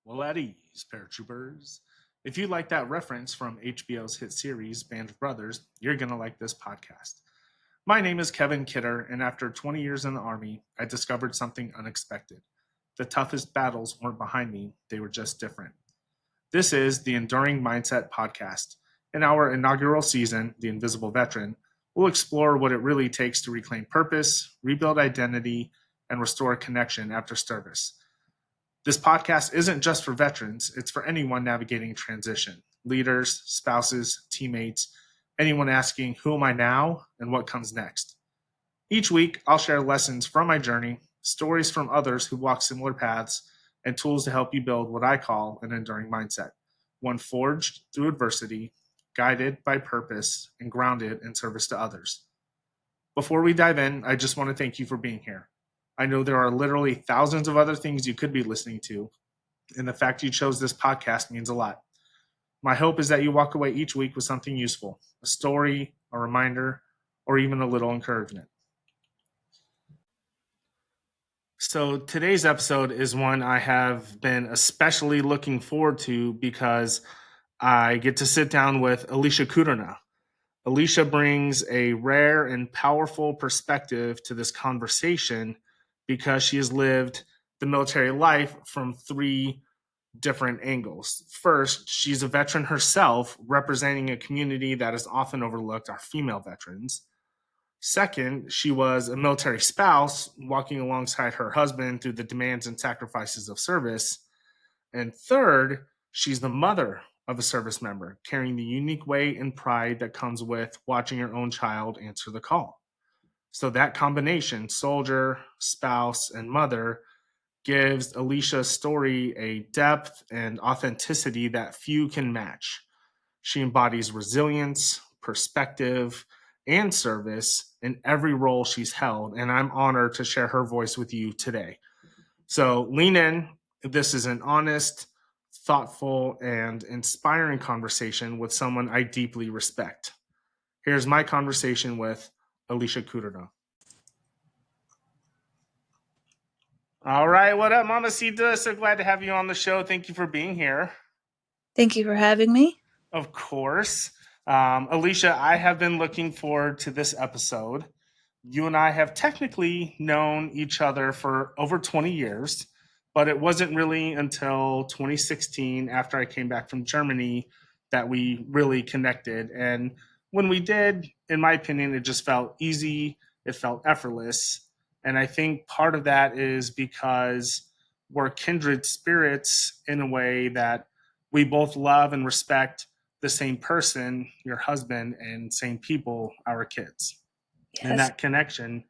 Well, at ease, paratroopers. If you like that reference from HBO's hit series Band of Brothers, you're going to like this podcast. My name is Kevin Kidder, and after 20 years in the Army, I discovered something unexpected. The toughest battles weren't behind me, they were just different. This is the Enduring Mindset Podcast. In our inaugural season, The Invisible Veteran, we'll explore what it really takes to reclaim purpose, rebuild identity, and restore connection after service. This podcast isn't just for veterans, it's for anyone navigating transition leaders, spouses, teammates, anyone asking, who am I now and what comes next? Each week, I'll share lessons from my journey, stories from others who walk similar paths, and tools to help you build what I call an enduring mindset, one forged through adversity, guided by purpose, and grounded in service to others. Before we dive in, I just want to thank you for being here. I know there are literally thousands of other things you could be listening to, and the fact you chose this podcast means a lot. My hope is that you walk away each week with something useful, a story, a reminder, or even a little encouragement. So today's episode is one I have been especially looking forward to because I get to sit down with Alicia Kudrna. Alicia brings a rare and powerful perspective to this conversation because she has lived the military life from three different angles. First, she's a veteran herself, representing a community that is often overlooked, our female veterans. Second, she was a military spouse, walking alongside her husband through the demands and sacrifices of service. And third, she's the mother of a service member, carrying the unique weight and pride that comes with watching your own child answer the call. So that combination, soldier, spouse, and mother, gives Alicia's story a depth and authenticity that few can match. She embodies resilience, perspective, and service in every role she's held, and I'm honored to share her voice with you today. So lean in. This is an honest, thoughtful, and inspiring conversation with someone I deeply respect. Here's my conversation with Alicia Kudrna. All right, what up, Mama Sita? So glad to have you on the show. Thank you for being here. Thank you for having me. Of course. Alicia, I have been looking forward to this episode. You and I have technically known each other for over 20 years, but it wasn't really until 2016, after I came back from Germany, that we really connected. And when we did, in my opinion, it just felt easy, it felt effortless. And I think part of that is because we're kindred spirits in a way that we both love and respect the same person, your husband, and same people, our kids. Yes. And that connection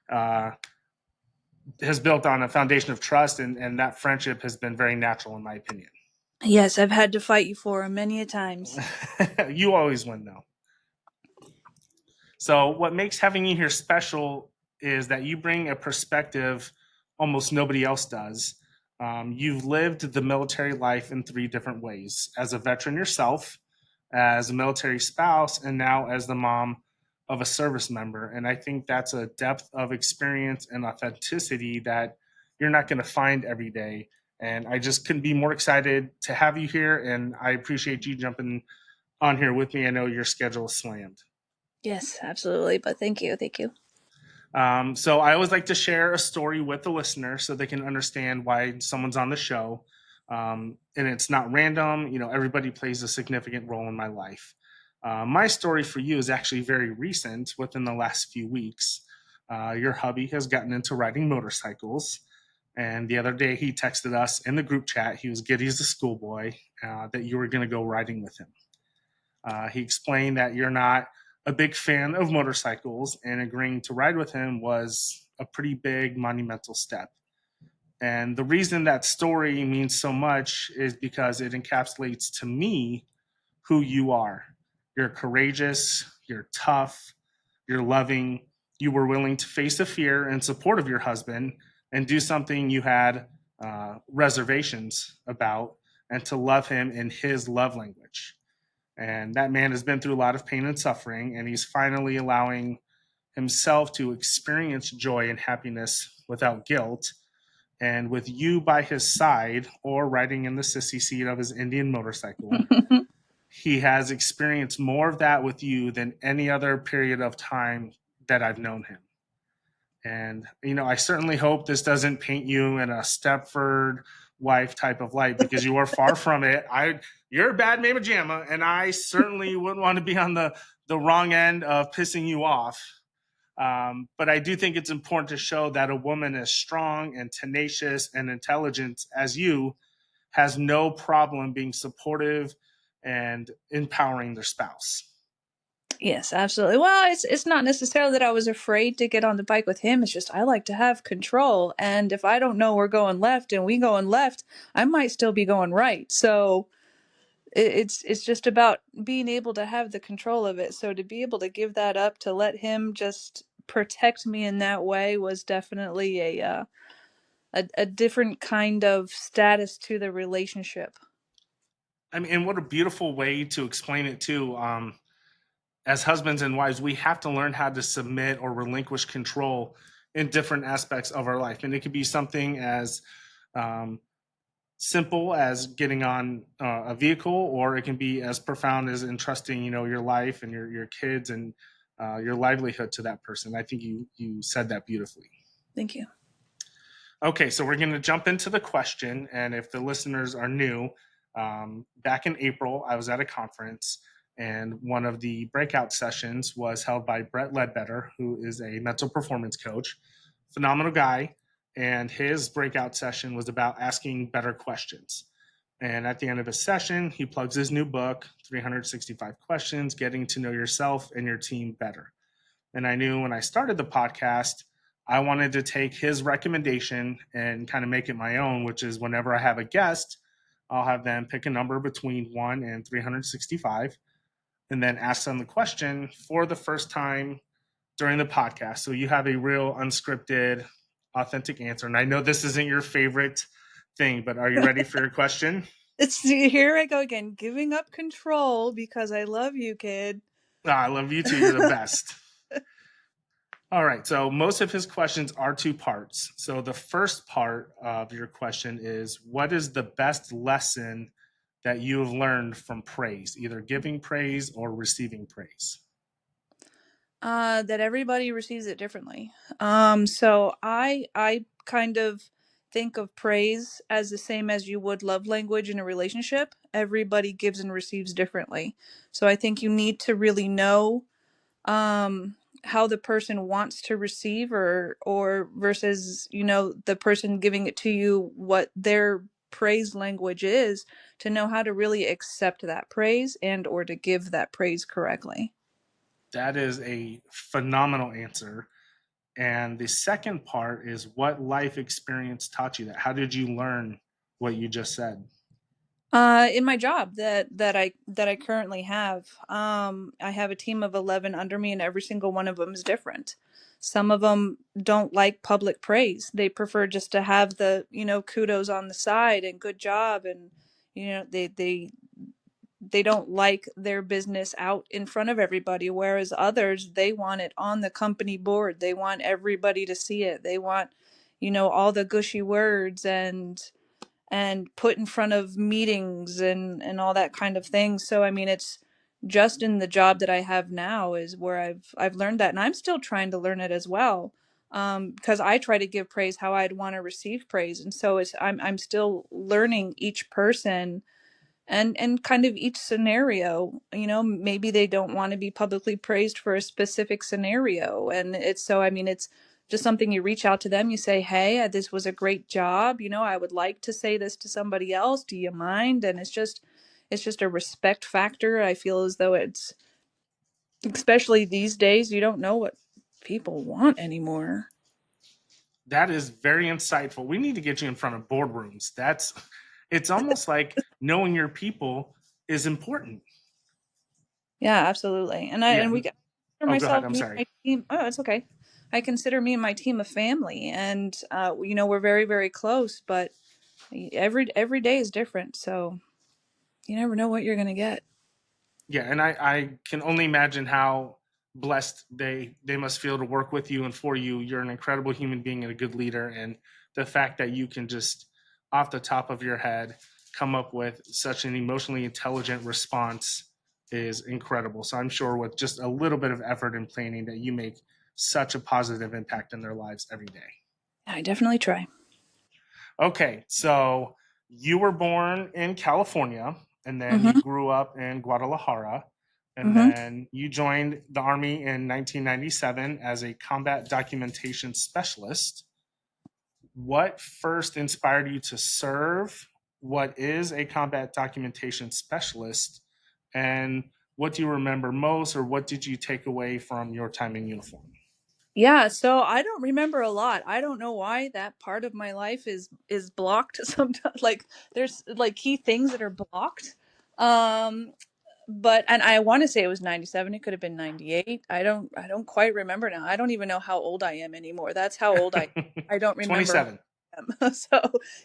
has built on a foundation of trust, and that friendship has been very natural, in my opinion. Yes, I've had to fight you for him many a times. You always win, though. So what makes having you here special is that you bring a perspective almost nobody else does. You've lived the military life in three different ways: as a veteran yourself, as a military spouse, and now as the mom of a service member. And I think that's a depth of experience and authenticity that you're not going to find every day. And I just couldn't be more excited to have you here. And I appreciate you jumping on here with me. I know your schedule is slammed. Yes, absolutely. But thank you. Thank you. So I always like to share a story with the listener so they can understand why someone's on the show. And it's not random. You know, everybody plays a significant role in my life. My story for you is actually very recent, within the last few weeks. Your hubby has gotten into riding motorcycles. And the other day he texted us in the group chat, he was giddy as a schoolboy, that you were going to go riding with him. He explained that you're not a big fan of motorcycles, and agreeing to ride with him was a pretty big monumental step. And the reason that story means so much is because it encapsulates to me who you are. You're courageous, you're tough, you're loving, you were willing to face the fear in support of your husband and do something you had reservations about, and to love him in his love language. And that man has been through a lot of pain and suffering, and he's finally allowing himself to experience joy and happiness without guilt. And with you by his side or riding in the sissy seat of his Indian motorcycle, he has experienced more of that with you than any other period of time that I've known him. And, I certainly hope this doesn't paint you in a Stepford wife type of light, because you are far from it. You're a bad mama jamma, and I certainly wouldn't want to be on the wrong end of pissing you off. But I do think it's important to show that a woman as strong and tenacious and intelligent as you has no problem being supportive and empowering their spouse. Yes, absolutely. Well, it's not necessarily that I was afraid to get on the bike with him. It's just I like to have control, and if I don't know we're going left and we going left, I might still be going right. So it's just about being able to have the control of it. So to be able to give that up, to let him just protect me in that way, was definitely a different kind of status to the relationship. I mean, and what a beautiful way to explain it too. As husbands and wives, we have to learn how to submit or relinquish control in different aspects of our life, and it could be something as um, simple as getting on a vehicle, or it can be as profound as entrusting, your life and your kids and your livelihood to that person. I think you said that beautifully. Thank you. Okay, so we're going to jump into the question. And if the listeners are new, back in April, I was at a conference, and one of the breakout sessions was held by Brett Ledbetter, who is a mental performance coach, phenomenal guy. And his breakout session was about asking better questions. And at the end of the session, he plugs his new book, 365 Questions, Getting to Know Yourself and Your Team Better. And I knew when I started the podcast, I wanted to take his recommendation and kind of make it my own, which is whenever I have a guest, I'll have them pick a number between 1 and 365 and then ask them the question for the first time during the podcast. So you have a real unscripted, authentic answer. And I know this isn't your favorite thing, but are you ready for your question? It's here I go again, giving up control because I love you, kid. I love you too. You're the best. All right. So most of his questions are two parts. So the first part of your question is, what is the best lesson that you have learned from praise, either giving praise or receiving praise? That everybody receives it differently. So I kind of think of praise as the same as you would love language in a relationship. Everybody gives and receives differently. So I think you need to really know how the person wants to receive, or versus, the person giving it to you, what their praise language is, to know how to really accept that praise and or to give that praise correctly. That is a phenomenal answer. And the second part is, what life experience taught you that? How did you learn what you just said? In my job that I currently have, I have a team of 11 under me, and every single one of them is different. Some of them don't like public praise. They prefer just to have the, kudos on the side and good job, and they don't like their business out in front of everybody. Whereas others, they want it on the company board. They want everybody to see it. They want, all the gushy words and put in front of meetings and all that kind of thing. So I mean, it's just in the job that I have now is where I've learned that, and I'm still trying to learn it as well. Because I try to give praise how I'd want to receive praise, and so I'm still learning each person and kind of each scenario. Maybe they don't want to be publicly praised for a specific scenario, and it's so I mean, it's just something. You reach out to them, you say, hey, this was a great job, I would like to say this to somebody else, do you mind? And it's just a respect factor. I feel as though it's, especially these days, you don't know what people want anymore. That is very insightful. We need to get you in front of boardrooms. It's almost like knowing your people is important. Yeah, absolutely. And I Yeah. and we consider Oh, go ahead. myself, I'm me and sorry. my team. Oh, it's okay. I consider me and my team a family, and we're very, very close. But every day is different, so you never know what you're gonna get. Yeah, and I can only imagine how blessed they must feel to work with you and for you. You're an incredible human being and a good leader, and the fact that you can just, off the top of your head, come up with such an emotionally intelligent response is incredible. So I'm sure with just a little bit of effort and planning that you make such a positive impact in their lives every day. I definitely try. Okay, so you were born in California and then you Mm-hmm. grew up in Guadalajara and Mm-hmm. then you joined the Army in 1997 as a combat documentation specialist. What first inspired you to serve? What is a combat documentation specialist? And what do you remember most, or what did you take away from your time in uniform? Yeah, so I don't remember a lot. I don't know why that part of my life is blocked sometimes. Like there's like key things that are blocked. Um but and I want to say it was 97. It could have been 98. I don't quite remember now. I don't even know how old I am anymore. That's how old I don't remember how 27. old I am. So,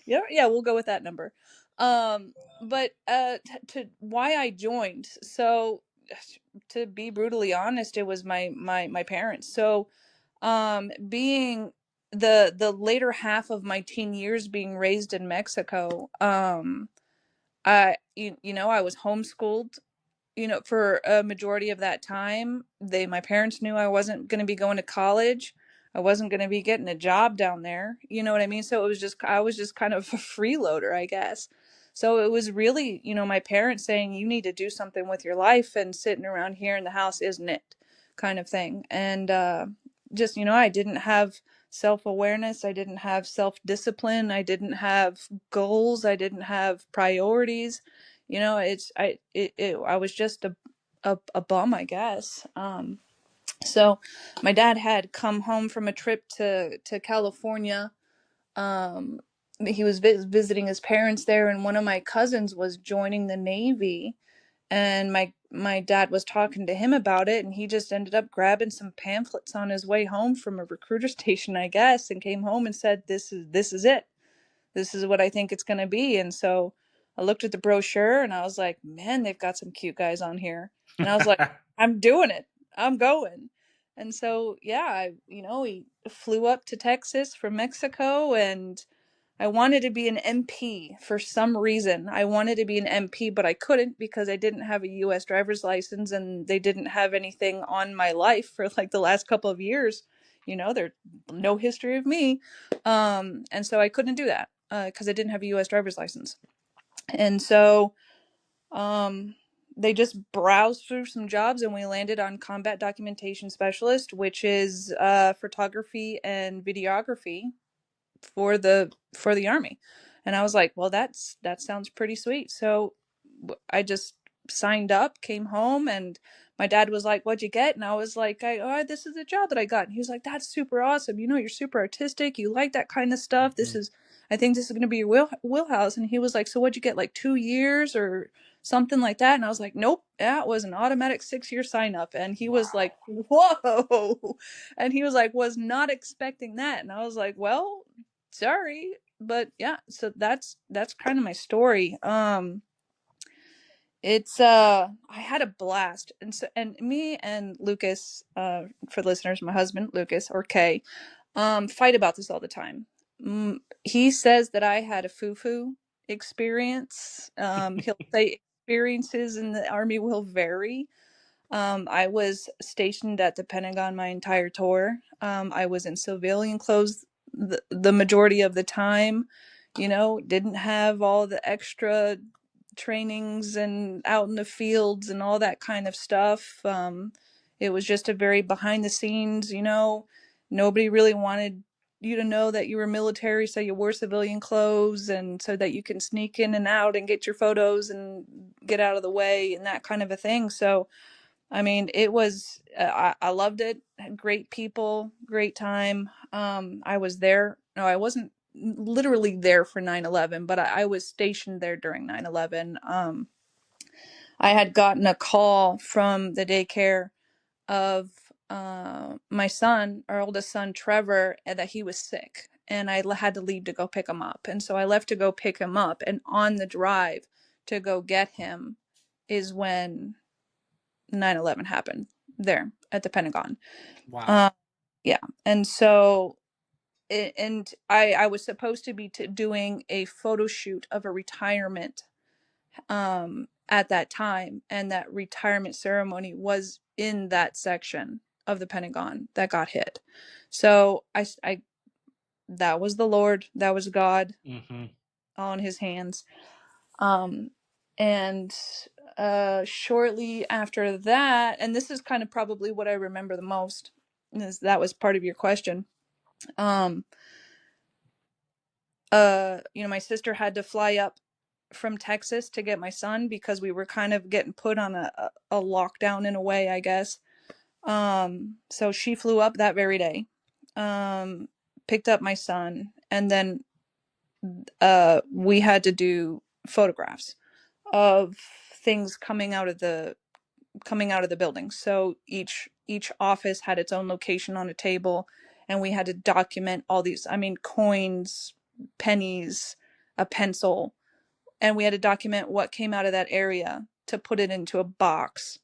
yeah, we'll go with that number. But to why I joined. So to be brutally honest, it was my parents. So being the later half of my teen years being raised in Mexico, I was homeschooled, for a majority of that time. My parents knew I wasn't going to be going to college. I wasn't going to be getting a job down there. You know what I mean? So I was just kind of a freeloader, I guess. So it was really, my parents saying, you need to do something with your life, and sitting around here in the house isn't it, kind of thing. And just, I didn't have self-awareness. I didn't have self-discipline. I didn't have goals. I didn't have priorities. I was just a bum, I guess. So my dad had come home from a trip to California. um he was visiting his parents there, and one of my cousins was joining the Navy, and my dad was talking to him about it, and he just ended up grabbing some pamphlets on his way home from a recruiter station, I guess, and came home and said, this is it. This is what I think it's going to be. And so I looked at the brochure and I was like, man, they've got some cute guys on here. And I was like, I'm doing it. I'm going. And so, yeah, we flew up to Texas from Mexico, and I wanted to be an MP for some reason. I wanted to be an MP, but I couldn't because I didn't have a US driver's license, and they didn't have anything on my life for like the last couple of years. There's no history of me. And so I couldn't do that because I didn't have a US driver's license. And so um, they just browsed through some jobs, and we landed on combat documentation specialist, which is photography and videography for the army. And I was like, well, that sounds pretty sweet. So I just signed up, came home, and my dad was like, what'd you get? And I was like, this is a job that I got. And he was like, that's super awesome. You're super artistic, you like that kind of stuff. I think this is going to be your wheelhouse. And he was like, so what'd you get, like 2 years or something like that? And I was like, nope, that was an automatic 6-year sign up. And he was like, Wow. whoa. And he was like, was not expecting that. And I was like, well, sorry. But yeah, so that's kind of my story. It's I had a blast. And me and Lucas, for listeners, my husband Lucas, or Kay, fight about this all the time. He says that I had a foo-foo experience. He'll say experiences in the army will vary. I was stationed at the Pentagon my entire tour. I was in civilian clothes the majority of the time, didn't have all the extra trainings and out in the fields and all that kind of stuff. It was just a very behind the scenes, nobody really wanted you to know that you were military, so you wore civilian clothes, and so that you can sneak in and out and get your photos and get out of the way and that kind of a thing. So I mean, it was, I loved it. Had great people, great time. I was there. No, I wasn't literally there for 9/11, but I was stationed there during 9/11. I had gotten a call from the daycare of my son, our oldest son, Trevor, and that he was sick. And had to leave to go pick him up. And so I left to go pick him up. And on the drive to go get him is when 9/11 happened there at the Pentagon. Wow. Uh, yeah. And so and I was supposed to be doing a photo shoot of a retirement at that time, and that retirement ceremony was in that section of the Pentagon that got hit. So I that was the Lord, that was God Hmm. on his hands. Um, and shortly after that, and this is kind of probably what I remember the most, is that was part of your question. Um, my sister had to fly up from Texas to get my son because we were kind of getting put on a lockdown in a way, I guess. So she flew up that very day, picked up my son, and then we had to do photographs of things coming out of the building. So each office had its own location on a table, and we had to document all these. I mean, coins, pennies, a pencil, and we had to document what came out of that area to put it into a box.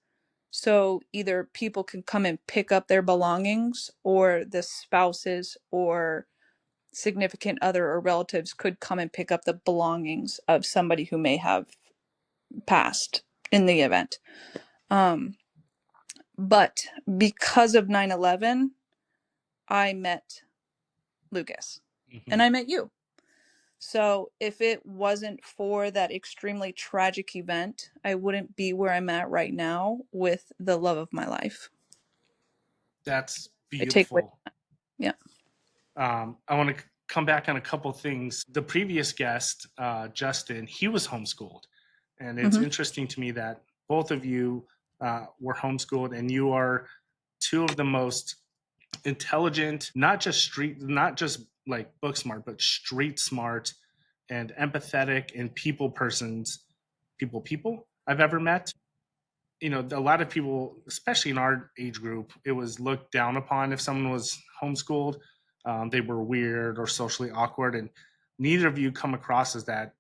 So either people could come and pick up their belongings, or the spouses or significant other or relatives could come and pick up the belongings of somebody who may have passed in the event. Um, but because of 9/11, I met Lucas Hmm. and I met you. So if it wasn't for that extremely tragic event, I wouldn't be where I'm at right now with the love of my life. That's I take away. beautiful. Yeah. I want to come back on a couple things. The previous guest, Justin, he was homeschooled. And it's Mm-hmm. interesting to me that both of you were homeschooled, and you are two of the most intelligent, not just like book smart, but street smart and empathetic and people I've ever met. A lot of people, especially in our age group, it was looked down upon if someone was homeschooled. They were weird or socially awkward, and neither of you come across as that.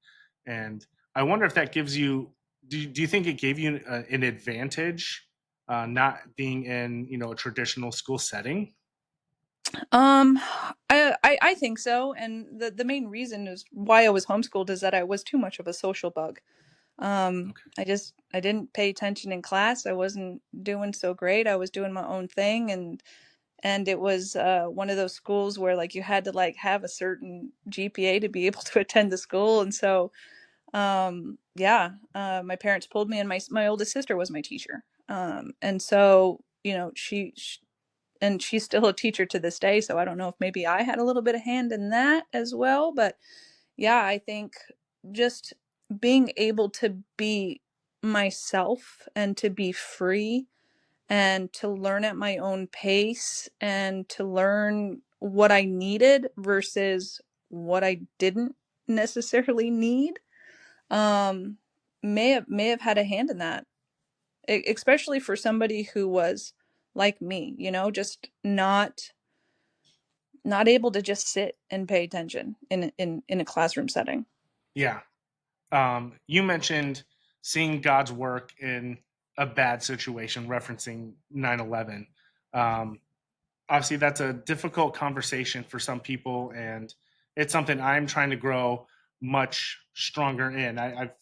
And I wonder if that gives you. Do you think it gave you an advantage, not being in a traditional school setting? Um, I think so, and the main reason is why I was homeschooled is that I was too much of a social bug. Okay. I didn't pay attention in class. I wasn't doing so great. I was doing my own thing, and it was one of those schools where like you had to like have a certain GPA to be able to attend the school, and so yeah, my parents pulled me, and my oldest sister was my teacher, and so and she's still a teacher to this day, so I don't know if maybe I had a little bit of hand in that as well, but yeah, I think just being able to be myself and to be free and to learn at my own pace and to learn what I needed versus what I didn't necessarily need, um may have had a hand in that, especially for somebody who was like me, just not able to just sit and pay attention in a classroom setting. Yeah. You mentioned seeing God's work in a bad situation, referencing 9/11. Um, Obviously, that's a difficult conversation for some people, and it's something I'm trying to grow much stronger in. I've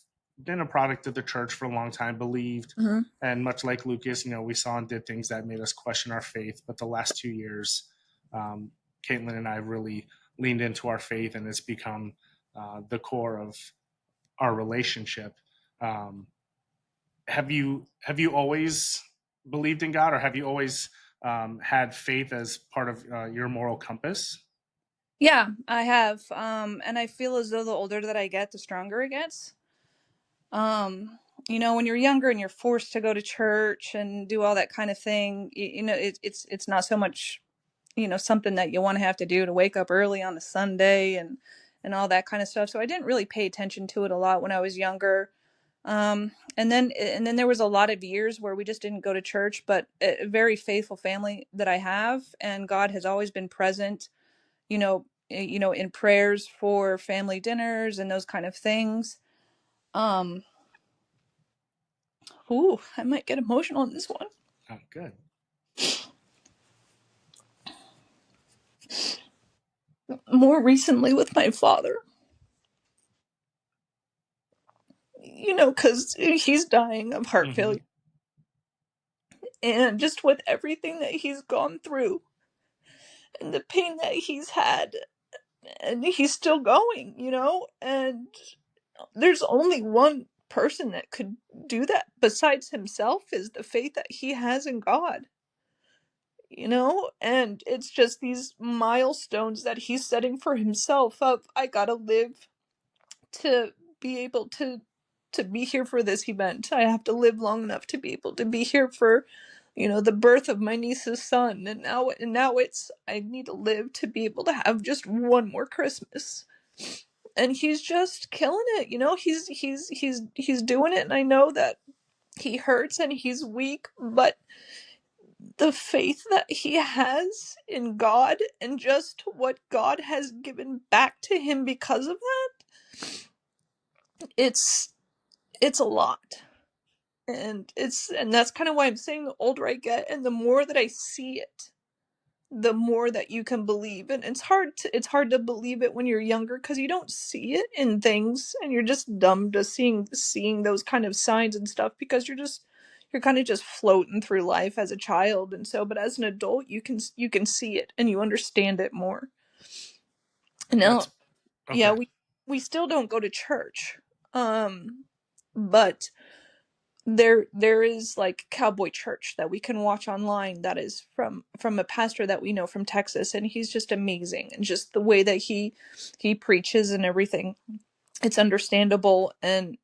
been a product of the church for a long time, believed, Hmm. and much like Lucas, we saw and did things that made us question our faith. But the last 2 years, um, Caitlin and I really leaned into our faith, and it's become the core of our relationship. Um, have you always believed in God, or have you always had faith as part of your moral compass? Yeah, I have. And I feel as though the older that I get, the stronger it gets. Um, when you're younger and you're forced to go to church and do all that kind of thing, it's not so much, something that you want to have to do to wake up early on a Sunday and all that kind of stuff. So I didn't really pay attention to it a lot when I was younger. And then there was a lot of years where we just didn't go to church, but a very faithful family that I have, and God has always been present, in prayers for family dinners and those kind of things. Um, ooh, I might get emotional in this one. Oh, good. more recently with my father, because he's dying of heart Hmm. failure. And just with everything that he's gone through and the pain that he's had, and he's still going. And there's only one person that could do that besides himself, is the faith that he has in God. And it's just these milestones that he's setting for himself of, I gotta live to be able to be here for this event. I have to live long enough to be able to be here for the birth of my niece's son. And now it's, I need to live to be able to have just one more Christmas. And he's just killing it. He's doing it, and I know that he hurts and he's weak, but the faith that he has in God and just what God has given back to him because of that, it's a lot. And that's kind of why I'm saying the older I get and the more that I see it, the more that you can believe. And it's hard to believe it when you're younger, because you don't see it in things, and you're just dumb to seeing those kind of signs and stuff, because you're kind of just floating through life as a child. And so, but as an adult, you can see it and you understand it more. Now, That's yeah, okay. we still don't go to church, but there is like Cowboy Church that we can watch online, that is from a pastor that we know from Texas, and he's just amazing. And just the way that he preaches and everything, it's understandable, and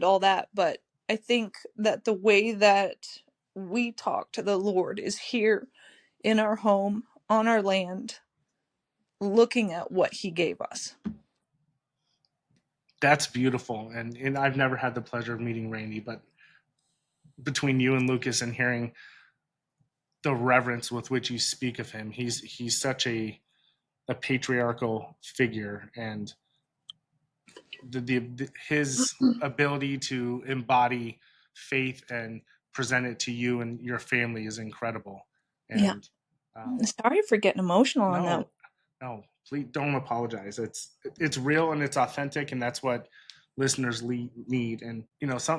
all that. But I think that the way that we talk to the Lord is here in our home, on our land, looking at what he gave us. That's beautiful. And I've never had the pleasure of meeting Randy, but between you and Lucas and hearing the reverence with which you speak of him, he's such a patriarchal figure, and his ability to embody faith and present it to you and your family is incredible. Yeah. And um, Sorry for getting emotional on that. no, no, please don't apologize. It's real and it's authentic, and that's what listeners need. And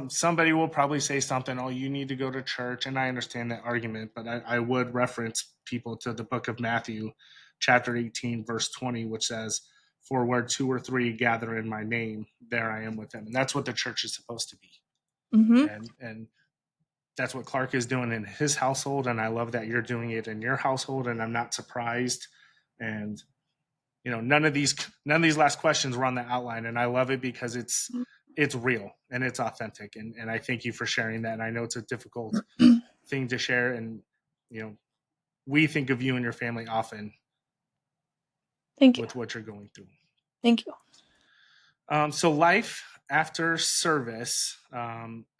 somebody will probably say something, oh, you need to go to church, and I understand that argument, but I would reference people to the book of Matthew, chapter 18, verse 20, which says, for where two or three gather in my name, there I am with them. And that's what the church is supposed to be. Mm-hmm. And that's what Clark is doing in his household, and I love that you're doing it in your household, and I'm not surprised. And none of these last questions were on the outline, and I love it because it's real and it's authentic. And I thank you for sharing that. And I know it's a difficult thing to share, and you know we think of you and your family often Thank you. with what you're going through. Thank you. So life after service,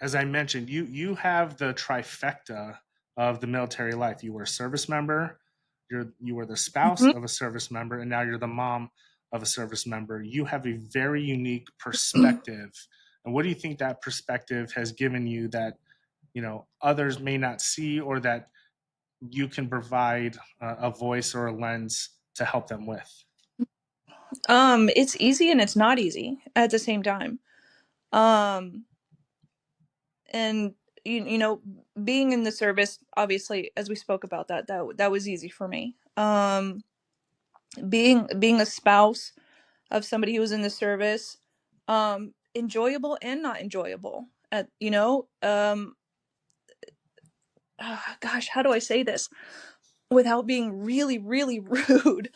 as I mentioned, you have the trifecta of the military life. You were a service member, you were the spouse Mhm. of a service member, and now you're the mom of a service member. You have a very unique perspective. And what do you think that perspective has given you that others may not see, or that you can provide a voice or a lens to help them with? It's easy and it's not easy at the same time. Um, and you know, being in the service, obviously, as we spoke about that was easy for me. Being a spouse of somebody who was in the service, enjoyable and not enjoyable. Gosh, how do I say this without being really, really rude?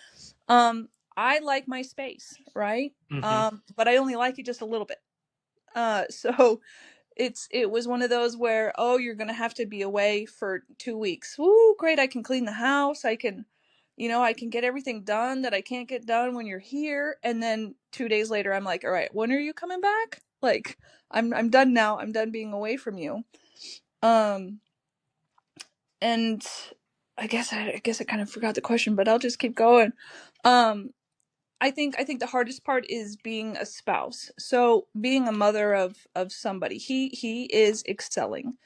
Um, I like my space, right? Hmm. But I only like it just a little bit. So it was one of those where, oh, you're gonna have to be away for 2 weeks. Woo, great! I can clean the house. I can get everything done that I can't get done when you're here. And then 2 days later, I'm like, all right, when are you coming back? Like, I'm done now. I'm done being away from you. Um, and I guess I kind of forgot the question, but I'll just keep going. Um, I think the hardest part is being a spouse. So being a mother of somebody, he is excelling.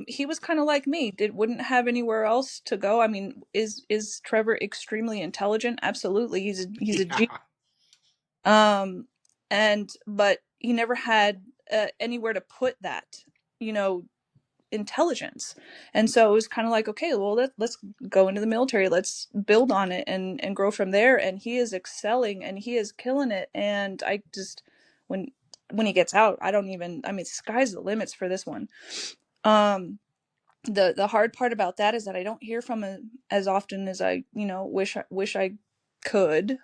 He was kind of like me. Did wouldn't have anywhere else to go. I mean, is Trevor extremely intelligent? Absolutely. He's a genius. Yeah. Um, and but he never had anywhere to put that, you know, intelligence. And so it was kind of like, okay, well, let's go into the military. Let's build on it and grow from there. And he is excelling and he is killing it. And I just when when he gets out, I don't even. I mean, sky's the limits for this one. Um, the hard part about that is that I don't hear from him as often as I, you know, wish I could.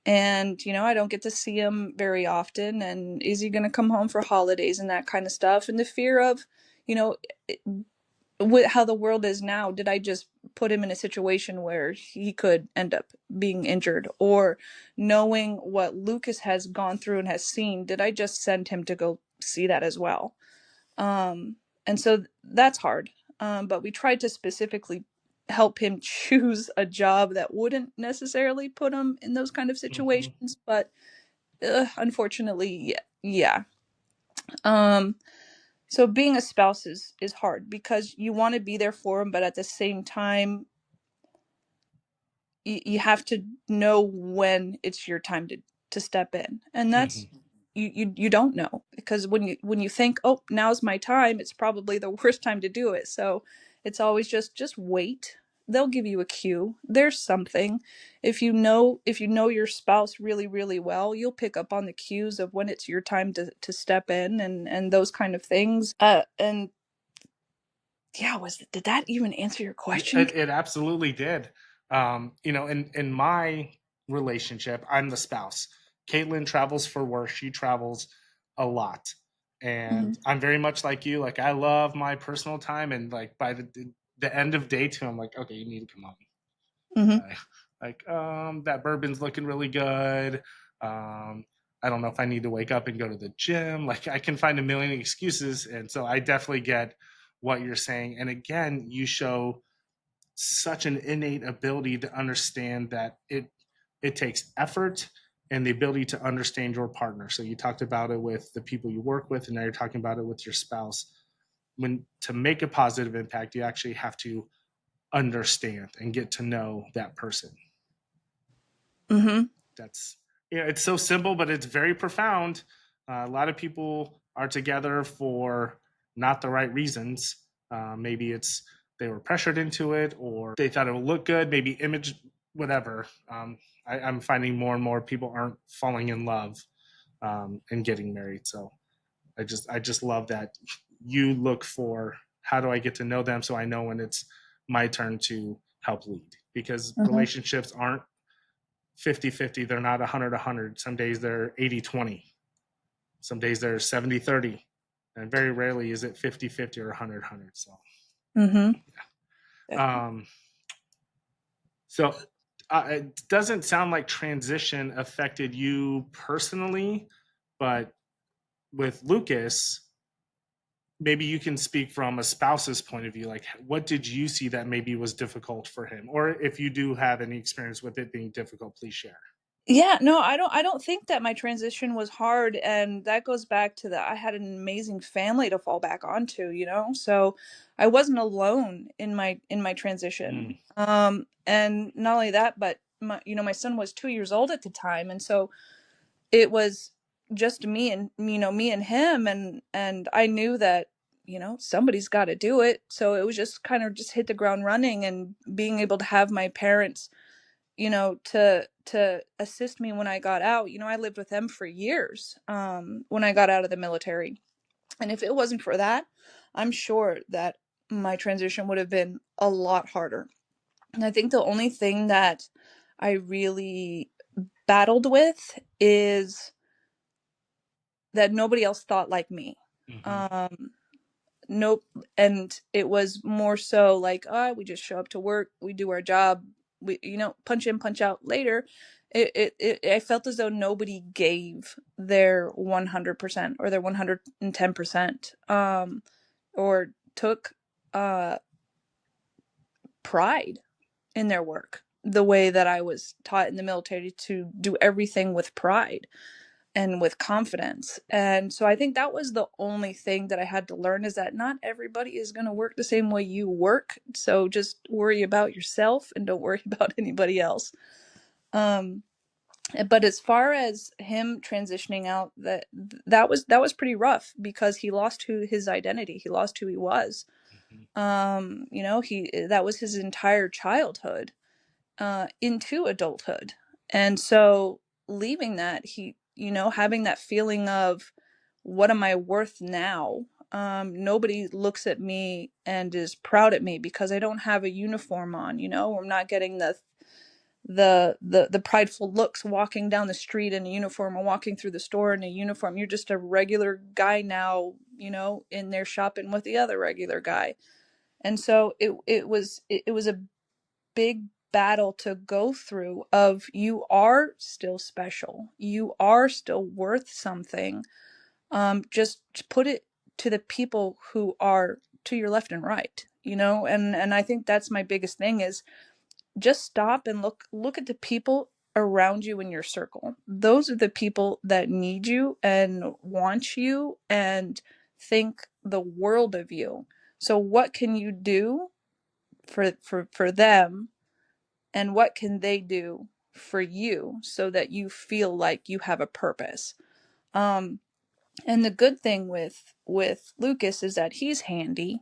And you know, I don't get to see him very often, and is he going to come home for holidays and that kind of stuff, and the fear of, you know, with how the world is now, did I just put him in a situation where he could end up being injured? Or knowing what Lucas has gone through and has seen, did I just send him to go see that as well? um, and so that's hard. But we tried to specifically help him choose a job that wouldn't necessarily put him in those kind of Hmm. situations. But unfortunately, yeah. Um, so being a spouse is hard because you want to be there for him, but at the same time, you have to know when it's your time to step in, and that's Hmm. you don't know, because when you think, oh, now's my time, it's probably the worst time to do it. So it's always just wait. They'll give you a cue. There's something. If you know your spouse really really well, you'll pick up on the cues of when it's your time to step in, and those kind of things. And yeah, was did that even answer your Yeah, question? it absolutely did. You know, in my relationship, I'm the spouse. Caitlin travels for work. She travels a lot, Hmm. and I'm very much like you. Like I love my personal time, and like by the end of day two, I'm like, okay, you need to come home. Hmm. Uh, that bourbon's looking really good. I don't know if I need to wake up and go to the gym. Like I can find a million excuses, and so I definitely get what you're saying. And again, you show such an innate ability to understand that it takes effort and the ability to understand your partner. So you talked about it with the people you work with, and now you're talking about it with your spouse. When to make a positive impact, you actually have to understand and get to know that person. Hmm. That's yeah, it's so simple, but it's very profound. A lot of people are together for not the right reasons. Maybe it's they were pressured into it, or they thought it would look good. Maybe image, whatever. I'm finding more and more people aren't falling in love and getting married. So I just love that you look for how do I get to know them so I know when it's my turn to help lead, because Hmm. relationships aren't 50-50. They're not 100-100. Some days they're 80-20. Some days they're 70-30. And very rarely is it 50-50 or 100-100. So, Hmm. um, so it doesn't sound like transition affected you personally, but with Lucas, maybe you can speak from a spouse's point of view. Like, what did you see that maybe was difficult for him? Or if you do have any experience with it being difficult, please share. Yeah, no, I don't think that my transition was hard, and that goes back to that I had an amazing family to fall back onto, you know? So I wasn't alone in my Mm, transition. And not only that, but my son was 2 years old at the time, and so it was just me and him, and I knew that, somebody's got to do it. So it was just kind of just hit the ground running, and being able to have my parents, to assist me when I got out. I lived with them for years, when I got out of the military. And if it wasn't for that, I'm sure that my transition would have been a lot harder. And I think the only thing that I really battled with is that nobody else thought like me. mm-hmm. Um, nope. And it was more so like, we just show up to work, we do our job, we, punch in, punch out later. I felt as though nobody gave their 100% or their 110%, or took uh pride in their work the way that I was taught in the military to do everything with pride. and with confidence. And so I think that was the only thing that I had to learn, is that not everybody is going to work the same way you work. So just worry about yourself and don't worry about anybody else. Um, but as far as him transitioning out, that was pretty rough, because he lost his identity. He lost who he was. Mhm. He that was his entire childhood into adulthood. And so leaving that, having that feeling of, what am I worth now? Nobody looks at me and is proud at me because I don't have a uniform on. I'm not getting the prideful looks walking down the street in a uniform, or walking through the store in a uniform. You're just a regular guy now, in there shopping with the other regular guy. And so it was a big battle to go through, of, you are still special, you are still worth something. Just put it to the people who are to your left and right, and I think that's my biggest thing, is just stop and look at the people around you in your circle. Those are the people that need you and want you and think the world of you. So what can you do for them, and what can they do for you, so that you feel like you have a purpose? um and the good thing with Lucas is that he's handy.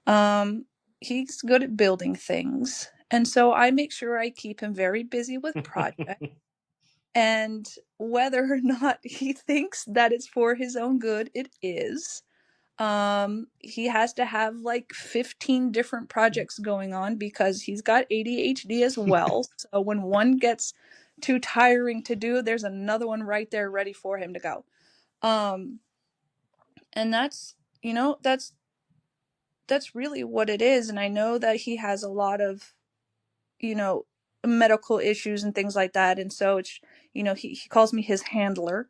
um he's good at building things, and so I make sure I keep him very busy with projects. And whether or not he thinks that it's for his own good, it is. He has to have like 15 different projects going on, because he's got ADHD as well. So when one gets too tiring to do, there's another one right there ready for him to go. Um, and that's really what it is. And I know that he has a lot of, you know, medical issues and things like that. And so it's, he calls me his handler.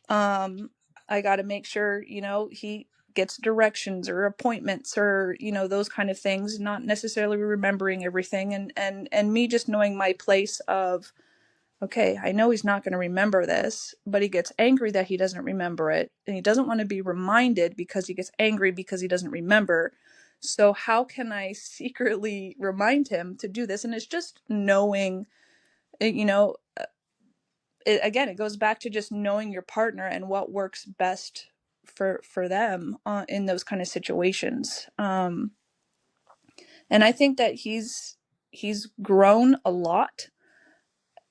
um I got to make sure, he gets directions or appointments, or those kind of things, not necessarily remembering everything. And me just knowing my place of, okay, I know he's not going to remember this, but he gets angry that he doesn't remember it, and he doesn't want to be reminded, because he gets angry because he doesn't remember. So how can I secretly remind him to do this? And it's just knowing, you know again, it goes back to just knowing your partner and what works best for them in those kind of situations. And I think that he's grown a lot,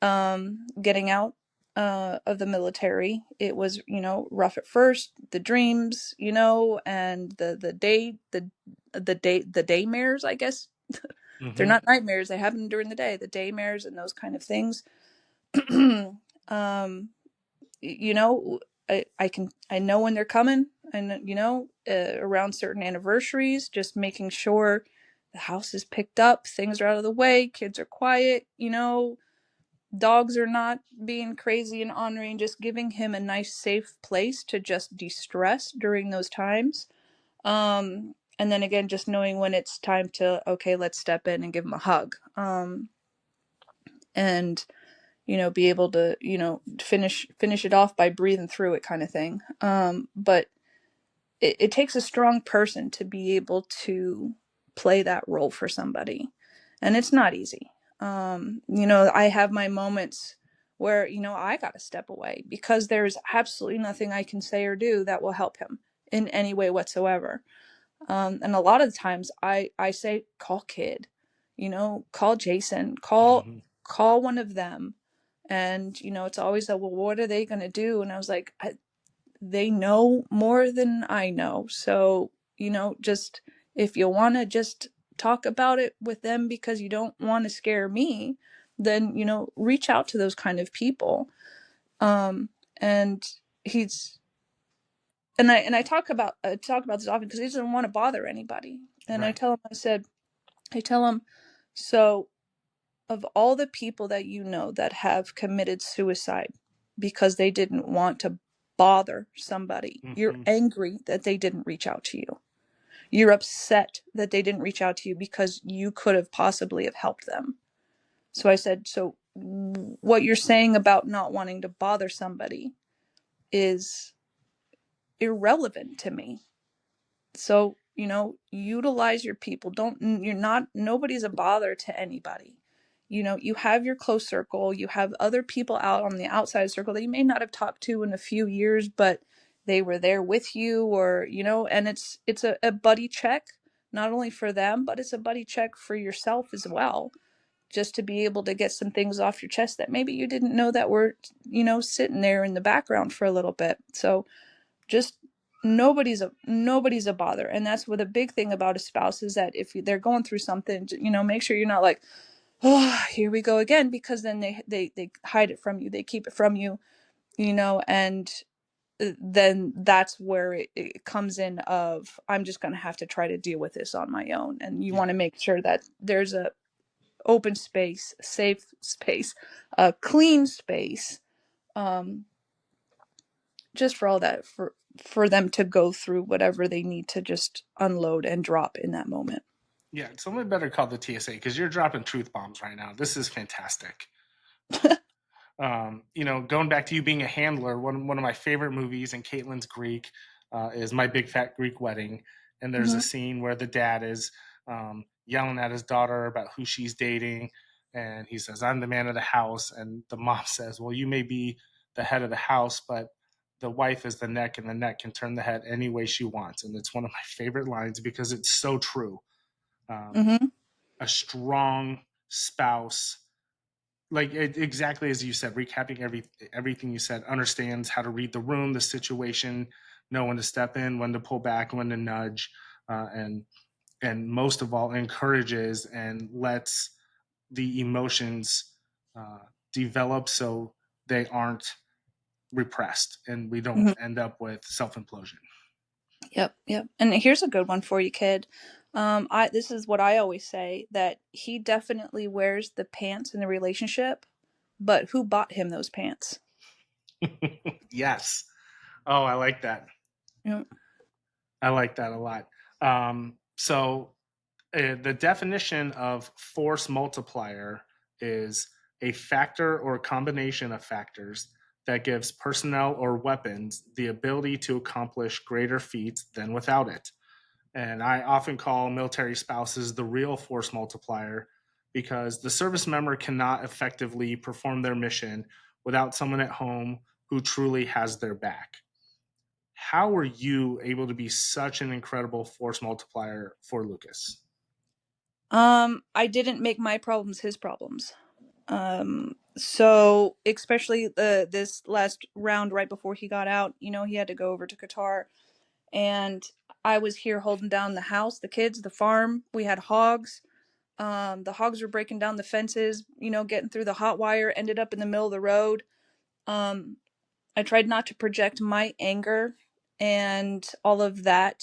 getting out of the military. It was, rough at first, the dreams, and the daymares, I guess. They're Mhm. not nightmares, they happen during the day, the daymares and those kind of things. um you know I know when they're coming, and around certain anniversaries, just making sure the house is picked up, things are out of the way, kids are quiet, dogs are not being crazy and ornery, and just giving him a nice safe place to just de-stress during those times. And then again, just knowing when it's time to, okay, let's step in and give him a hug. And be able to, finish it off by breathing through it, kind of thing. But it takes a strong person to be able to play that role for somebody, and it's not easy. I have my moments where, I got to step away, because there's absolutely nothing I can say or do that will help him in any way whatsoever. And a lot of the times I say, call Kid, call Jason, Mhm. call one of them. And it's always that, well, what are they going to do? And I was like, they know more than I know. So, just, if you want to just talk about it with them because you don't want to scare me, then, reach out to those kind of people. And he's and I talk about this often, because he doesn't want to bother anybody. And Right. I tell him, so, of all the people that that have committed suicide because they didn't want to bother somebody, you're Mhm. angry that they didn't reach out to you. You're upset that they didn't reach out to you, because you could have possibly have helped them. So I said, so what you're saying about not wanting to bother somebody, is irrelevant to me. So, utilize your people. Don't, you're not, nobody's a bother to anybody. You have your close circle, you have other people out on the outside circle that you may not have talked to in a few years, but they were there with you, or, and it's a buddy check, not only for them, but it's a buddy check for yourself as well, just to be able to get some things off your chest that maybe you didn't know that were, sitting there in the background for a little bit. So just nobody's a bother. And that's what the big thing about a spouse is, that if they're going through something, make sure you're not like, oh, here we go again, because then they hide it from you, they keep it from you, and then that's where it comes in of, I'm just going to have to try to deal with this on my own. And you Yeah. want to make sure that there's a open space, safe space, a clean space, um, just for all that, for them to go through whatever they need to just unload and drop in that moment. Yeah. Someone better call the TSA because you're dropping truth bombs right now. This is fantastic. Going back to you being a handler, one of my favorite movies, and Caitlin's Greek, is My Big Fat Greek Wedding. And there's a Hmm. scene where the dad is yelling at his daughter about who she's dating. And he says, I'm the man of the house. And the mom says, well, you may be the head of the house, but the wife is the neck, and the neck can turn the head any way she wants. And it's one of my favorite lines because it's so true. Um, Hmm. a strong spouse, like exactly as you said, recapping everything you said, understands how to read the room, the situation, know when to step in, when to pull back, when to nudge, and most of all, encourages and lets the emotions uh, develop so they aren't repressed, and we don't Hmm. end up with self implosion. Yep. And here's a good one for you, kid. I This is what I always say, that he definitely wears the pants in the relationship, but who bought him those pants? Yes. Oh, I like that. Yep. I like that a lot. The definition of force multiplier is a factor or combination of factors that gives personnel or weapons the ability to accomplish greater feats than without it. And I often call military spouses the real force multiplier because the service member cannot effectively perform their mission without someone at home who truly has their back. How were you able to be such an incredible force multiplier for Lucas? I didn't make my problems his problems. So especially this last round right before he got out, he had to go over to Qatar, and I was here holding down the house, the kids, the farm. We had hogs. The hogs were breaking down the fences, getting through the hot wire, ended up in the middle of the road. Um, I tried not to project my anger and all of that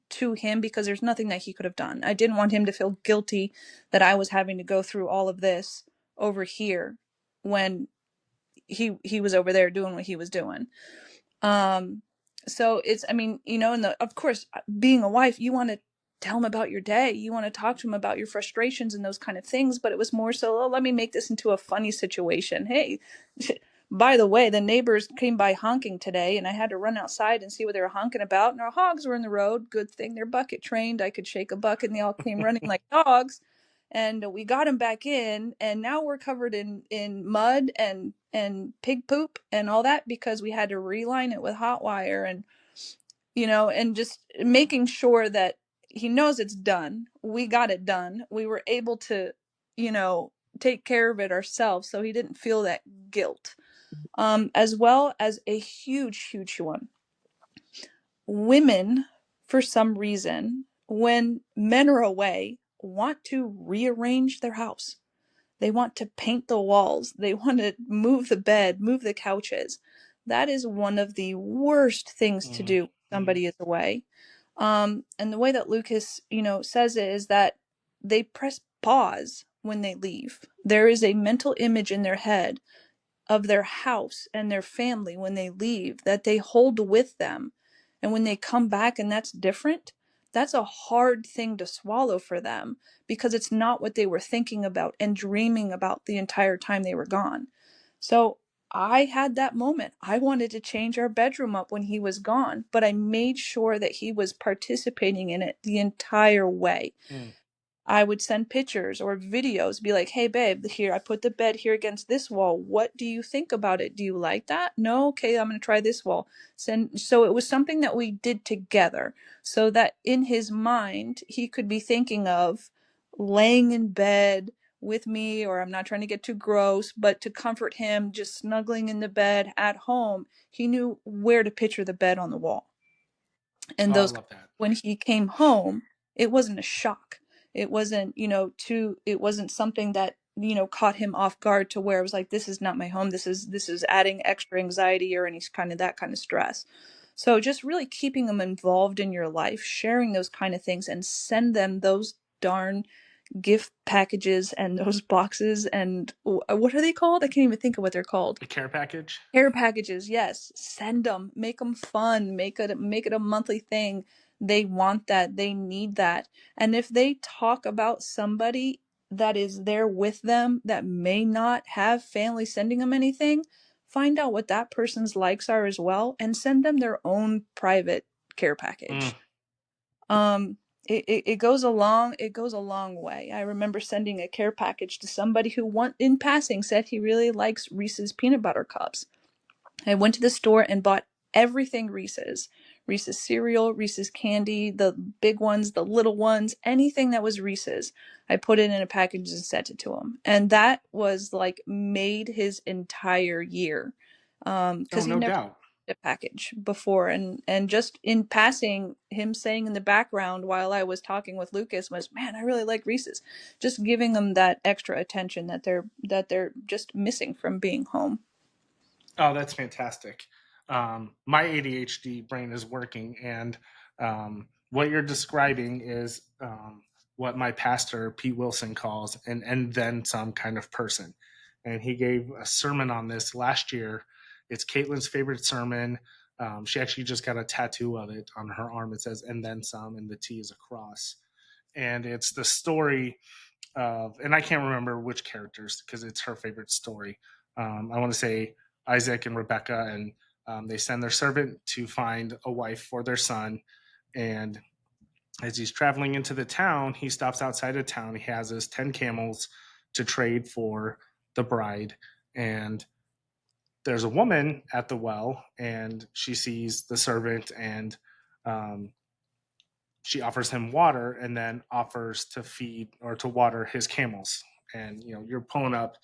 to him, because there's nothing that he could have done. I didn't want him to feel guilty that I was having to go through all of this over here when he was over there doing what he was doing. Um, so it's, I mean, and of course, being a wife, you want to tell him about your day. You want to talk to him about your frustrations and those kind of things. But it was more so, oh, let me make this into a funny situation. Hey, by the way, the neighbors came by honking today, and I had to run outside and see what they were honking about. And our hogs were in the road. Good thing they're bucket trained. I could shake a bucket, and they all came running like dogs. And we got them back in, and now we're covered in mud and pig poop and all that, because we had to reline it with hot wire, and and just making sure that he knows it's done. We got it done. We were able to, you know, take care of it ourselves, so he didn't feel that guilt. As well as a huge one. Women, for some reason, when men are away, want to rearrange their house. They want to paint the walls. They want to move the bed, move the couches. That is one of the worst things to do when Mm-hmm. somebody is away. And the way that Lucas, says it is that they press pause when they leave. There is a mental image in their head of their house and their family when they leave that they hold with them. And when they come back and that's different, that's a hard thing to swallow for them, because it's not what they were thinking about and dreaming about the entire time they were gone. So I had that moment. I wanted to change our bedroom up when he was gone, but I made sure that he was participating in it the entire way. Mm. I would send pictures or videos, be like, hey, babe, here, I put the bed here against this wall. What do you think about it? Do you like that? No? Okay, I'm going to try this wall. So it was something that we did together so that in his mind, he could be thinking of laying in bed with me, or I'm not trying to get too gross, but to comfort him, just snuggling in the bed at home. He knew where to picture the bed on the wall. And Oh, I those, love that. when he came home, it wasn't a shock. It wasn't, it wasn't something that, caught him off guard to where it was like, this is not my home. This is adding extra anxiety or any kind of that kind of stress. So just really keeping them involved in your life, sharing those kind of things, and send them those darn gift packages and those boxes and what are they called? I can't even think of what they're called. A care package. Care packages, yes. Send them. Make them fun. Make it a monthly thing. They want that. They need that. And if they talk about somebody that is there with them that may not have family sending them anything, find out what that person's likes are as well and send them their own private care Mm. package. It goes a long way. I remember sending a care package to somebody who in passing said he really likes Reese's peanut butter cups. I went to the store and bought everything Reese's. Reese's cereal, Reese's candy, the big ones, the little ones, anything that was Reese's. I put it in a package and sent it to him. And that was like made his entire year. Oh, Because he no never doubt. had a package before. And just in passing, him saying in the background while I was talking with Lucas was, man, I really like Reese's. Just giving them that extra attention that they're just missing from being home. Oh, that's fantastic. My ADHD brain is working, and what you're describing is what my pastor Pete Wilson calls an "and then some" kind of person. And he gave a sermon on this last year. It's Caitlin's favorite sermon. She actually just got a tattoo of it on her arm. It says "and then some," and the T is a cross. And it's the story of, and I can't remember which characters because it's her favorite story. I want to say Isaac and Rebecca, and they send their servant to find a wife for their son. And as he's traveling into the town, he stops outside of town. He has his 10 camels to trade for the bride. And there's a woman at the well, and she sees the servant, and um, she offers him water and then offers to feed or to water his camels. And you're pulling up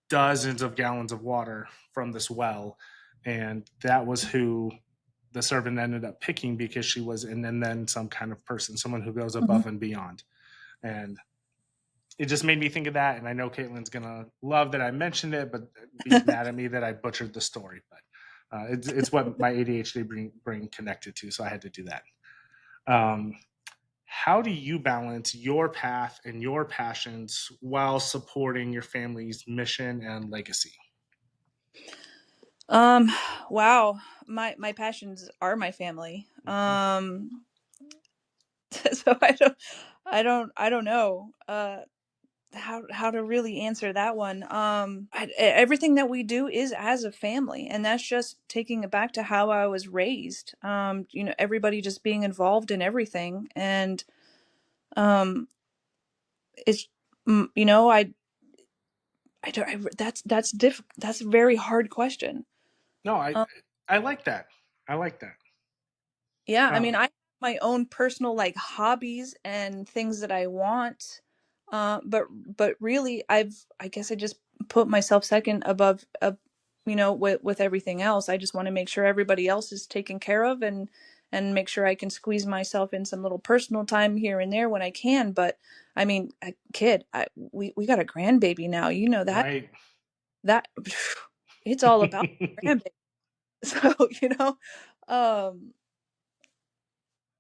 dozens of gallons of water from this well, and that was who the servant ended up picking because she was and then some kind of person, someone who goes Mhm. above and beyond. And it just made me think of that. And I know Caitlin's gonna love that I mentioned it, but be mad at me that I butchered the story. But it's what my ADHD brain connected to, so I had to do that. Um, how do you balance your path and your passions while supporting your family's mission and legacy? Um, wow. My passions are my family. Mhm. So I don't know how to really answer that one. Everything that we do is as a family, and that's just taking it back to how I was raised. Everybody just being involved in everything, and um, it's I don't. That's a very hard question. No, Um, I like that. I like that. Yeah, I mean, Um, I have my own personal like hobbies and things that I want. But really I guess I just put myself second above with everything else. I just want to make sure everybody else is taken care of and make sure I can squeeze myself in some little personal time here and there when I can. But I mean, we got a grandbaby now. You know right. that it's all about grandbaby. So, um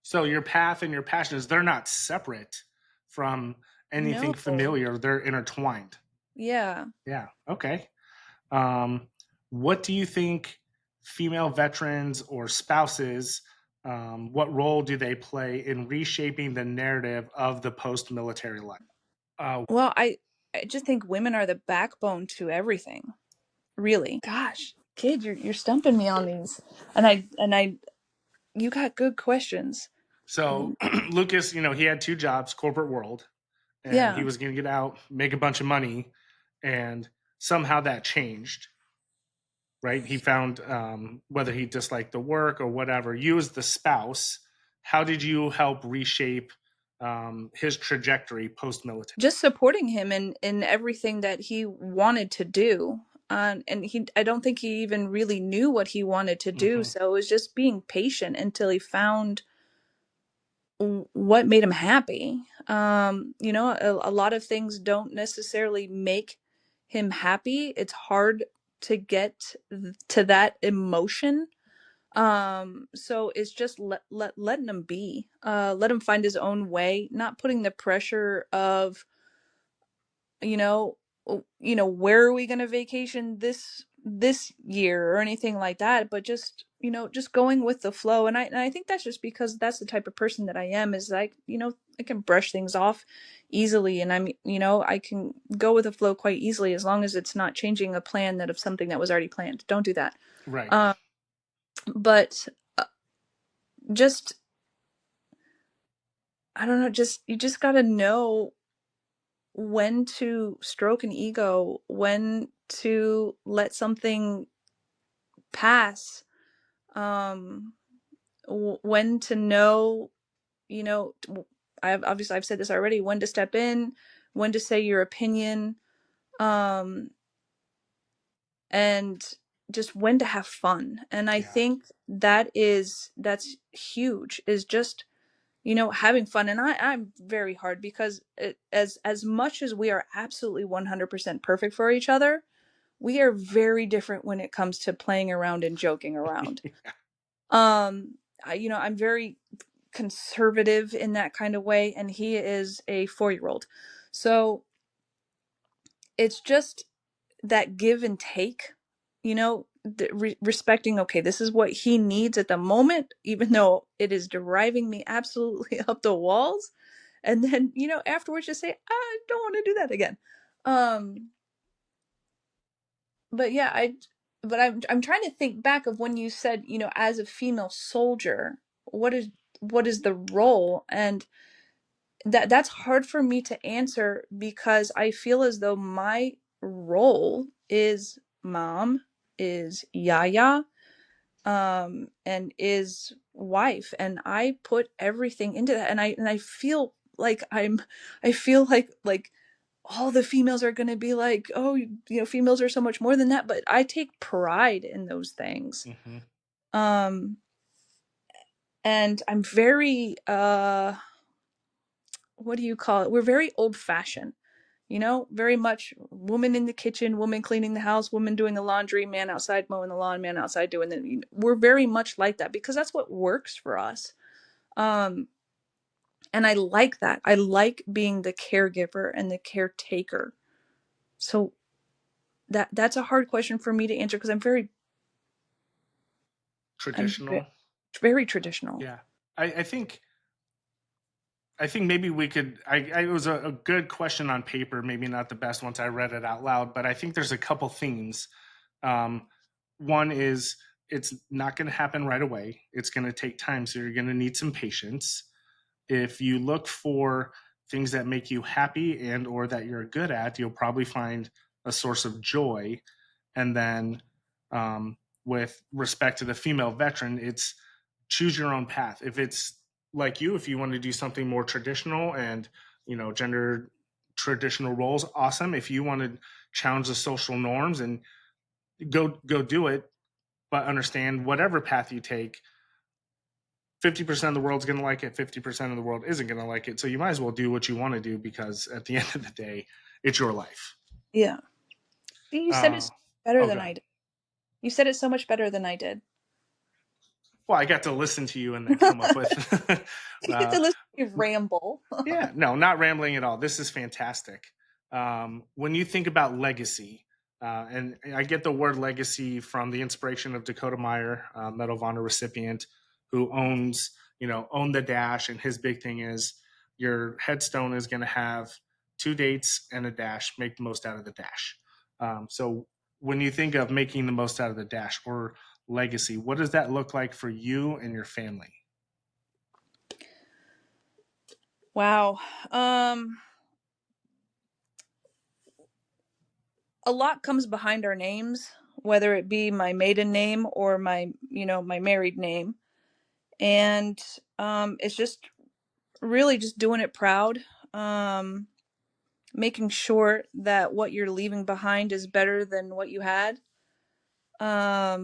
So your path and your passions, they're not separate from no. anything familiar. They're intertwined. Yeah. Yeah. Okay. Um, what do you think female veterans or spouses, what role do they play in reshaping the narrative of the post-military life? Well, I just think women are the backbone to everything, Really? Gosh, kid, you're stumping me on these. And I you got good questions. So And Lucas, he had two jobs, corporate world, and he yeah, was going to get out, make a bunch of money, and somehow that changed. Right? He found whether he disliked the work or whatever. You, as the spouse, how did you help reshape his trajectory post military? just supporting him in everything that he wanted to do. And I don't think he even really knew what he wanted to do. Hmm. So it was just being patient until he found what made him happy. A lot of things don't necessarily make him happy. It's hard to get to that emotion. So it's just letting him be, let him find his own way, not putting the pressure of, you know where are we going to vacation this year or anything like that, but just just going with the flow. And I think that's just because that's the type of person that I am, is like, I can brush things off easily, and I can go with the flow quite easily, as long as it's not changing a plan that of something that was already planned. Don't do that. Right. um but just, I don't know, just you just got to know when to stroke an ego, when to let something pass, um when to know, you know I've said this already, when to step in, when to say your opinion, um and just when to have fun. And I Yeah. think that's huge, is just having fun. And I'm very hard, because as much as we are absolutely 100% perfect for each other, we are very different when it comes to playing around and joking around. I'm very conservative in that kind of way, and he is a 4-year old. So it's just that give and take, respecting, okay, this is what he needs at the moment, even though it is driving me absolutely up the walls. And then, afterwards just say, I don't want to do that again. Um, but yeah, I'm trying to think back of when you said, as a female soldier, what is the role? And that's hard for me to answer, because I feel as though my role is mom, is yaya, and is wife, and I put everything into that. And I feel like I feel like all the females are going to be like, oh, females are so much more than that, but I take pride in those things. Hmm. um and I'm very, what do you call it, we're very old fashioned, very much woman in the kitchen, woman cleaning the house, woman doing the laundry, man outside mowing the lawn, man outside doing we're very much like that, because that's what works for us. um and I like that. I like being the caregiver and the caretaker. So that's a hard question for me to answer, because I'm Traditional. very traditional. Yeah. I think maybe we could. It was a good question on paper, maybe not the best once I read it out loud, but I think there's a couple themes. Um, One is it's not going to happen right away. It's going to take time, so you're going to need some patience. If you look for things that make you happy and or that you're good at, you'll probably find a source of joy. And then, with respect to the female veteran, it's choose your own path. If it's like you, if you want to do something more traditional and gender traditional roles, awesome. If you want to challenge the social norms, and go do it, but understand whatever path you take, 50% of the world's going to like it, 50% of the world isn't going to like it. So you might as well do what you want to do, because at the end of the day, it's your life. Yeah. See, you said Uh, it better oh, than God. I did. You said it so much better than I did. Well, I got to listen to you and then come up with. You get uh, to listen to me ramble. yeah, no, not rambling at all. This is fantastic. When you think about legacy, and I get the word legacy from the inspiration of Dakota Meyer, Medal of Honor recipient, who owned the dash, and his big thing is your headstone is going to have two dates and a dash. Make the most out of the dash. So when you think of making the most out of the dash or legacy, what does that look like for you and your family? Wow. Um, a lot comes behind our names, whether it be my maiden name or my married name. And it's just really just doing it proud. Um, Making sure that what you're leaving behind is better than what you had. Our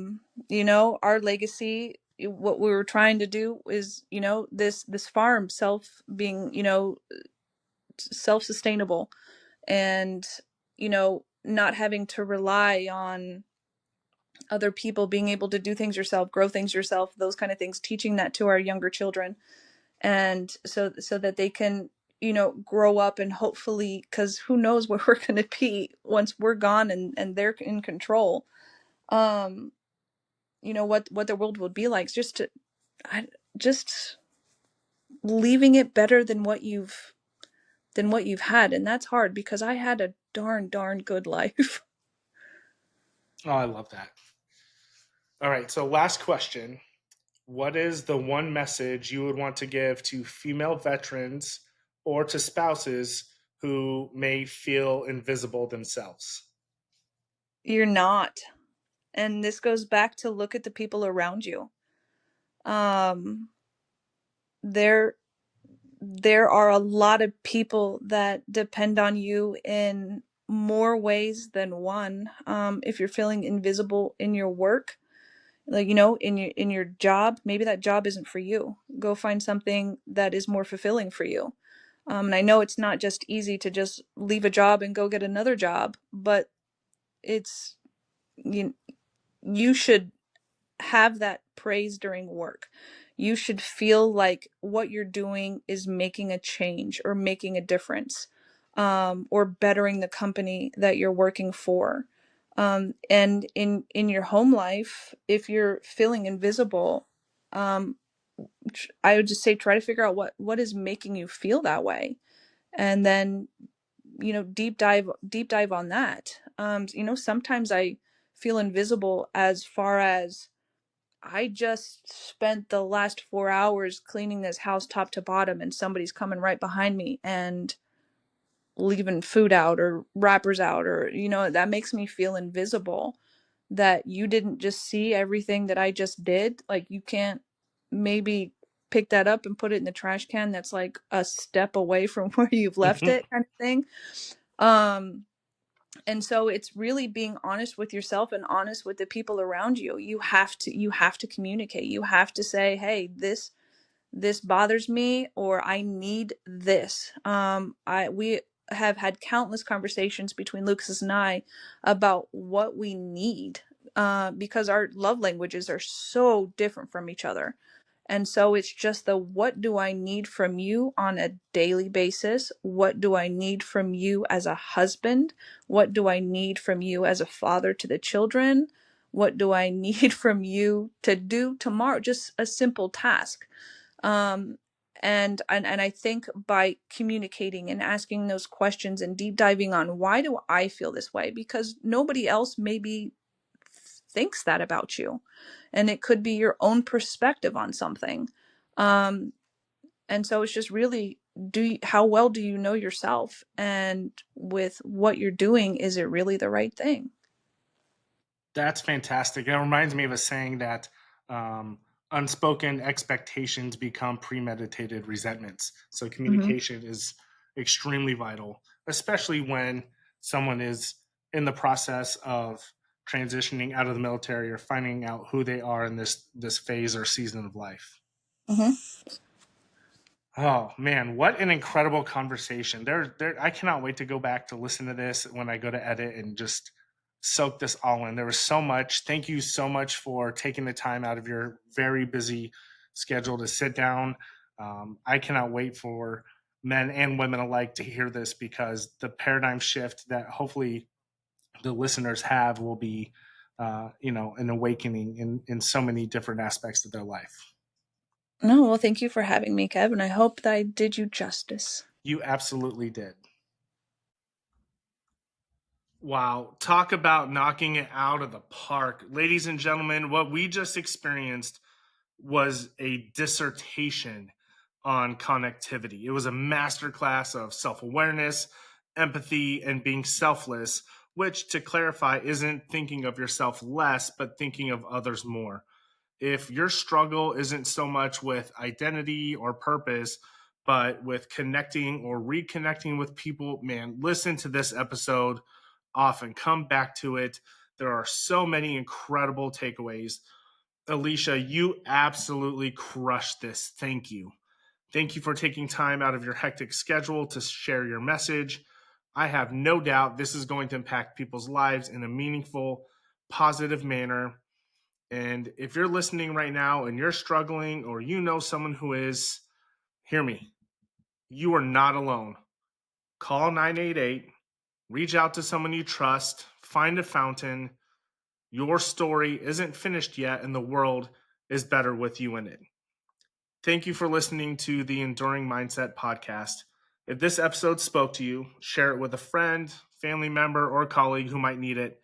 legacy, what we were trying to do is, this farm self being, self-sustainable, and not having to rely on other people, being able to do things yourself, grow things yourself, those kind of things, teaching that to our younger children, and so that they can grow up, and hopefully, because who knows where we're going to be once we're gone, and they're in control. um what the world would be like, I, just leaving it better than what you've had. And that's hard because I had a darn good life. Oh, I love that. All right, so last question. What is the one message you would want to give to female veterans or to spouses who may feel invisible themselves? You're not. And this goes back to look at the people around you. um there there are a lot of people that depend on you in more ways than one. If you're feeling invisible in your work, like, in your job, maybe that job isn't for you. Go find something that is more fulfilling for you. And I know it's not just easy to just leave a job and go get another job, but it's you, you should have that praise during work. You should feel like what you're doing is making a change or making a difference, or bettering the company that you're working for. And in your home life, if you're feeling invisible, um, I would just say try to figure out what is making you feel that way, and then deep dive on that. Sometimes I feel invisible as far as I just spent the last 4 hours cleaning this house top to bottom, and somebody's coming right behind me and leaving food out or wrappers out, or, that makes me feel invisible. That you didn't just see everything that I just did. Like, you can't maybe pick that up and put it in the trash can that's like a step away from where you've left it, kind of thing. Um, and so it's really being honest with yourself and honest with the people around you. You have to communicate. You have to say, hey, this bothers me, or I need this. I We have had countless conversations between Lucas and I about what we need, because our love languages are so different from each other. And so it's just what do I need from you on a daily basis? What do I need from you as a husband? What do I need from you as a father to the children? What do I need from you to do tomorrow? Just a simple task. Um and and, and I think by communicating and asking those questions and deep diving on why do I feel this way, because nobody else maybe thinks that about you, and it could be your own perspective on something. Um and so it's just really, how well do you know yourself, and with what you're doing, is it really the right thing? That's fantastic. It reminds me of a saying that unspoken expectations become premeditated resentments. So Hmm. communication is extremely vital, especially when someone is in the process of transitioning out of the military or finding out who they are in this phase or season of life. Hmm. Oh man, what an incredible conversation. I cannot wait to go back to listen to this when I go to edit and just soak this all in. There was so much. Thank you so much for taking the time out of your very busy schedule to sit down. I cannot wait for men and women alike to hear this because the paradigm shift that hopefully the listeners have will be, an awakening in so many different aspects of their life. No, well, thank you for having me, Kevin. I hope that I did you justice. You absolutely did. Wow. Talk about knocking it out of the park. Ladies and gentlemen, what we just experienced was a dissertation on connectivity. It was a masterclass of self awareness, empathy, and being selfless, which, to clarify, isn't thinking of yourself less, but thinking of others more. If your struggle isn't so much with identity or purpose, but with connecting or reconnecting with people, man, listen to this episode often. Come back to it. There are so many incredible takeaways. Alicia, you absolutely crushed this. Thank you. Thank you for taking time out of your hectic schedule to share your message. I have no doubt this is going to impact people's lives in a meaningful, positive manner. And if you're listening right now and you're struggling or you know someone who is, hear me. You are not alone. Call 988, reach out to someone you trust, find a fountain. Your story isn't finished yet, and the world is better with you in it. Thank you for listening to the Enduring Mindset podcast. If this episode spoke to you, share it with a friend, family member, or colleague who might need it.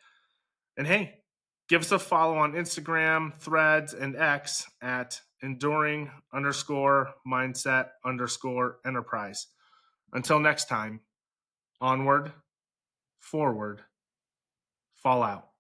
And hey, give us a follow on Instagram, Threads, and X at enduring underscore mindset underscore enterprise. Until next time, onward, forward, fall out.